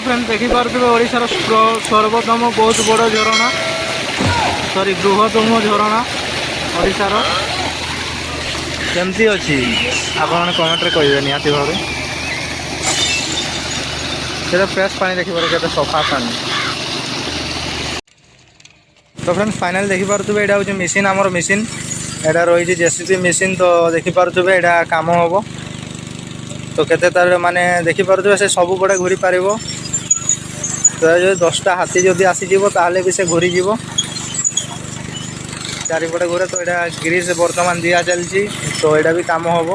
Friends देखिपे ओडिशार सर्वोत्तम बहुत बड़ झरणा सॉरी बृहत्तम झरणा ओडिशार केमती अच्छी आपने कमेंट कहे निहाती भाव से फ्रेश पानी देखिए के सफा पानी। तो फ्रेंड्स फाइनल देखिपे यहाँ हूँ मेसीन आमर मेसीन यहाँ रही जेसीबी मेसीन तो देखिपे यहाँ कम हम तो केते तार माने देखिपे से सब बड़े घूरी पार तो जो 10टा हाथी जदि आसीज ताहले भी से घूरी जीव चारिपटे घूरे तो यहाँ ग्रीस बर्तमान दिया चलती तो यहाँ भी कम हम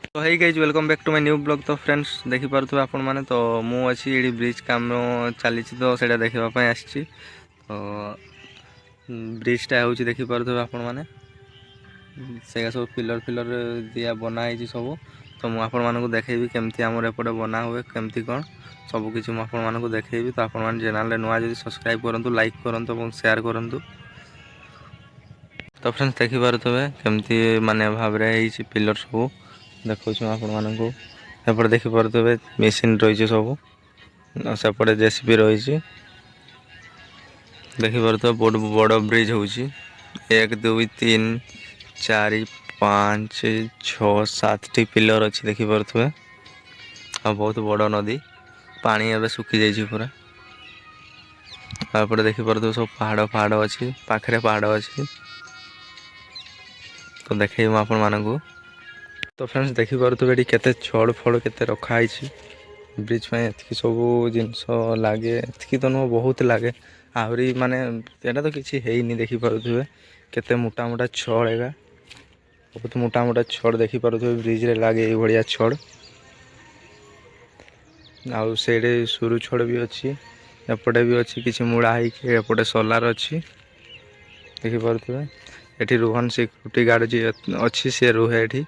तो है गई welcome back to my new blog. तो फ्रेंड्स देखिपे आपण मैंने तो मुझे ये ब्रिज काम चली तो सहीटा देखापी आसी तो ब्रिजटा हूँ देखिपे आपण मैंने से सब पिलर फिलर दिया बनाई सब तो मुझे देखेबी केमती आमर एपटे बना हुए केमती कौन सबकि मुझे देखेबी तो आप चैनल नुआ जब सब्सक्राइब करूँ लाइक करूँ और शेयर करूँ। तो फ्रेंड्स देखिपे केमती माने भाव पिलर सब देखो आपको देखिपे मेसीन रही सब सेपटे जेसीबी रही देखिपे बहुत बड़ ब्रिज हूँ 1 2 3 4 5 6 7 टी पिलर अच्छी देखिपे आ बहुत बड़ नदी पानी एवं सुखी जाइए पूरा आपटे देखिपे सब पहाड़ पहाड़ अच्छी पाखे पहाड़ अच्छी तो देखे आपण मानू। तो फ्रेंड्स देखिपे ये केते छड़ फड़ के रखाई ब्रिज में एति सब जिनस लगे एति तो नुह बहुत लगे आहरी माने यहाँ तो किसी है देखिपे केते मोटा मोटा छड़ एगा बहुत मोटा मोटा छड़ देखिपे ब्रिज रे लगे ये भाया छड़ आउ से सुरु छड़ भी अच्छी एपटे भी अच्छी किसी मुड़ा होपटे सोलार अच्छी देखिपे ये रुहन सिक्यूरीटी गार्ड जी अच्छी सी रुहे ये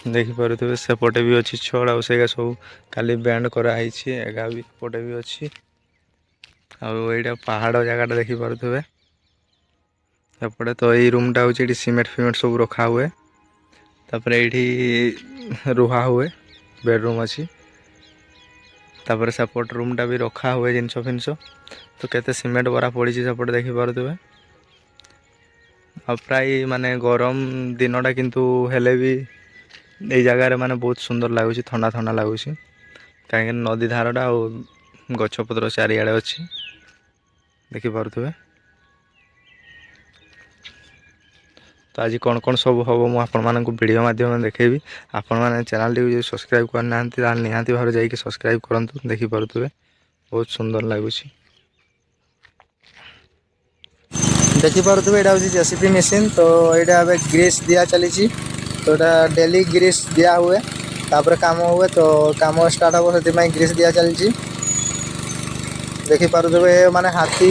देखिपे सेपटे भी अच्छी छड़ आ सब खाली बैंड कराई एगा भी पटे भी अच्छी आईटा पहाड़ जगह देखिपे एपटे तो यही रूमटा हूँ ये सीमेंट फिमेंट सब रखा हुए तापर ये रुहा हुए बेडरूम अच्छी तापर सेपट रूमटा भी रखा हुए जिनस फिनस तो केते सीमेंट बरा पड़ी सेपटे देखिपे आ प्राय माने गरम दिनटा किंतु हेले भी ये जगार माने बहुत सुंदर लगुच ठंडा ठंडा लगुच कहीं नदी धारटा आ गछपत्र चारिआडे अच्छी देखिपे। तो आज कौन कौन सब हम मुझे वीडियो माध्यम देखेबी आपण मैंने चैनल टी सब्सक्राइब करना निहाती भाव जाकि सब्सक्राइब करूँ देखिपे बहुत सुंदर लगुच देखिपे यहाँ हूँ जेसीबी मशीन तो यहाँ ग्रीस दिया चली तो यहाँ डेली ग्रीस दिया हुए तापर काम हुए तो काम स्टार्ट हम से ग्रीस दिया चली देखिपे माने हाथी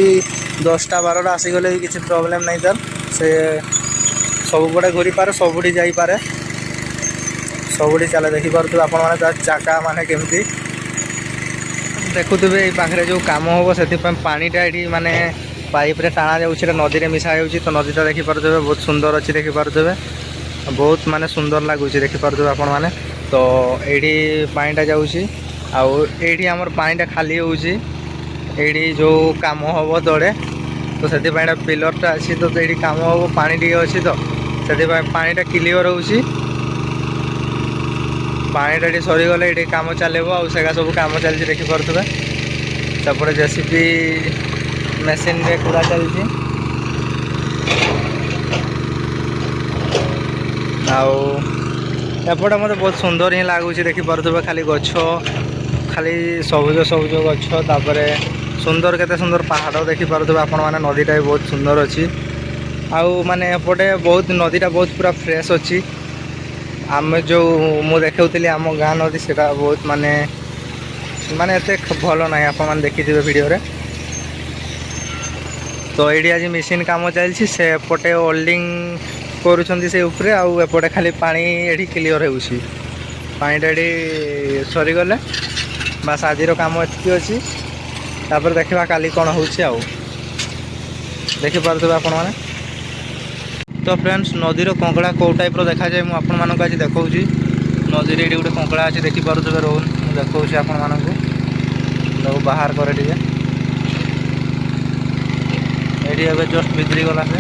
10टा 12टा आसीगले भी किसी प्रोब्लेम नहीं तर से सबुबड़े घूरी पारे सबुठी जापे सबुठी चले देखिपे आप चाका माने केमती देखुवे ये पाखे जो कम हम से पानीटा ये माने पाइप रे टाणा जाऊँ नदी में मिसा जाऊँगी तो नदीटा देखिपे बहुत सुंदर अच्छी देखिपे बहुत माने सुंदर लगुच देखिपे आपण मैंने तो ये पानीटा जाऊँगी आईटी आमर पानीटा खाली होती जो कम हम तले तो से पिलरटा अच्छी तो ये कम हम पानी टी अच्छी तो से पानीटा क्लीयर होची पानीटा सरीगले ये कम चलो आगा सब कम चलती देखिपे सेपटे जेसीबी मेसीन रे कूड़ा चलती एपटे मत बहुत सुंदर ही लगुच देखिपे खाली गछ खाली सबुज सबुज गपर सुंदर केते सुंदर पहाड़ देखिपे आपण मैंने नदीटा भी बहुत सुंदर अच्छी आउ माने एपटे बहुत नदीटा बहुत पूरा फ्रेश अच्छी आम जो मु देखी आम गाँ नदी से बहुत माने माने एते भल ना आप देखिथे वीडियो रे तो ये आज मेसीन काम चलती से एपटे ओल्डिंग करुँच से उपरे आउपटे खाली पानी ये क्लीयर होची पानीटा ये सरीगले बास आज काम एति अच्छी तापर देखा काली कौन हो देखिपे आपण मैंने। तो फ्रेंड्स नदीर कंकड़ा कौ टाइप देखा जाए मुझे आज देखा ନଦୀରେ ଏଠି ଗୋଟେ କଙ୍କଡ଼ା ଅଛି ଦେଖିପାରୁଥିବେ। ରୋହୁ ମୁଁ ଦେଖାଉଛି ଆପଣମାନଙ୍କୁ, ତାକୁ ବାହାର କରେ ଟିକେ। ଏଠି ଏବେ ଜଷ୍ଟ ଭିତରି ଗଲା ସେ।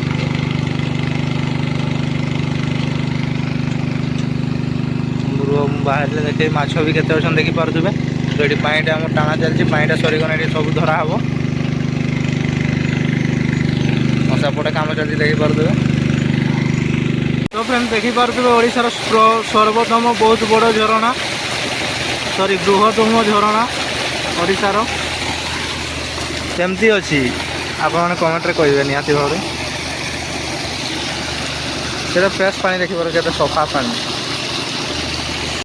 ବାହାରିଲେ ଦେଖେଇ ମାଛ ବି କେତେ ଅଛନ୍ତି ଦେଖିପାରୁଥିବେ। ତ ଏଠି ପାଣିଟା ଆମର ଟାଣା ଚାଲିଛି, ପାଣିଟା ସରିଗଲେ ଏଠି ସବୁ ଧରା ହେବ। ସେପଟେ କାମ ଚାଲିଛି ଦେଖିପାରୁଥିବେ। ତ ଫ୍ରେଣ୍ଡ ଦେଖିପାରୁଥିବେ ଓଡ଼ିଶାର ସର୍ବୋତ୍ତମ ବହୁତ ବଡ଼ ଝରଣା, ବୃହତ୍ତମ ଝରଣା ଓଡ଼ିଶାର କେମିତି ଅଛି ଆପଣମାନେ କମେଣ୍ଟରେ କହିବେ ନିହାତି ଭାବରେ। ସେଟା ଫ୍ରେଶ୍ ପାଣି ଦେଖିପାରୁଥିବେ, କେତେ ସଫା ପାଣି।